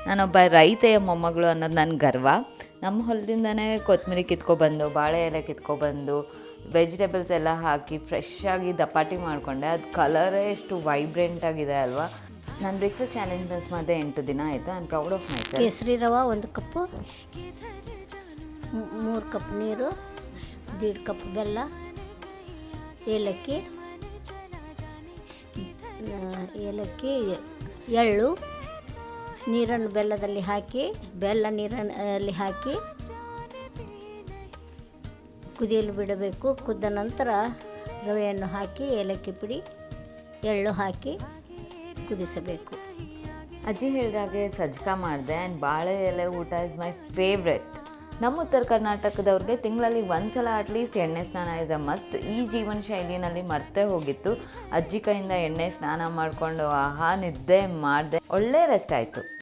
ನಾನೊಬ್ಬ ರೈತೆಯ ಮೊಮ್ಮಗಳು ಅನ್ನೋದು ನನ್ನ ಗರ್ವ. ನಮ್ಮ ಹೊಲದಿಂದನೇ ಕೊತ್ತಂಬರಿ ಕಿತ್ಕೊಬಂದು, ಬಾಳೆ ಎಲೆ ಕಿತ್ಕೊಬಂದು, ವೆಜಿಟೇಬಲ್ಸ್ ಎಲ್ಲ ಹಾಕಿ ಫ್ರೆಶ್ಶಾಗಿ ದಪಾಟಿ ಮಾಡಿಕೊಂಡೆ. ಅದು ಕಲರೇ ಎಷ್ಟು ವೈಬ್ರೆಂಟಾಗಿದೆ ಅಲ್ವಾ. ನಾನು ಬ್ರೇಕ್ಫಾಸ್ಟ್ ಚಾಲೆಂಜ್ ಮಿಸ್ ಮಾಡಿದೆ 8 ದಿನ ಆಯಿತು. I am proud of my self. ಕೇಸರಿ ರವೆ 1 ಕಪ್ಪು, 3 ಕಪ್ ನೀರು, 1.5 ಕಪ್ ಬೆಲ್ಲ, ಏಲಕ್ಕಿ, ಎಳ್ಳು, ನೀರನ್ನು ಬೆಲ್ಲದಲ್ಲಿ ಹಾಕಿ, ಬೆಲ್ಲ ನೀರಲ್ಲಿ ಹಾಕಿ ಕುದಿಯಲು ಬಿಡಬೇಕು. ಕುದ್ದ ನಂತರ ರವೆಯನ್ನು ಹಾಕಿ, ಏಲಕ್ಕಿ ಪುಡಿ, ಎಳ್ಳು ಹಾಕಿ ಕುದಿಸಬೇಕು. ಅಜ್ಜಿ ಹೇಳಿದಾಗೆ ಸಜ್ಕ ಮಾಡಿದೆ. ಆ್ಯಂಡ್ ಬಾಳೆ ಎಲೆ ಊಟ ಇಸ್ ಮೈ ಫೇವ್ರೆಟ್. ನಮ್ಮ ಉತ್ತರ ಕರ್ನಾಟಕದವ್ರಿಗೆ ತಿಂಗಳಲ್ಲಿ ಒಂದ್ಸಲ ಅಟ್ಲೀಸ್ಟ್ ಎಣ್ಣೆ ಸ್ನಾನ ಇಸ್ ಅ ಮಸ್ಟ್. ಈ ಜೀವನ ಶೈಲಿನಲ್ಲಿ ಮರ್ತೇ ಹೋಗಿತ್ತು. ಅಜ್ಜಿ ಕೈಯಿಂದ ಎಣ್ಣೆ ಸ್ನಾನ ಮಾಡಿಕೊಂಡು ಆಹಾ ನಿದ್ದೆ ಮಾಡಿದೆ, ಒಳ್ಳೆ ರೆಸ್ಟ್ ಆಯಿತು.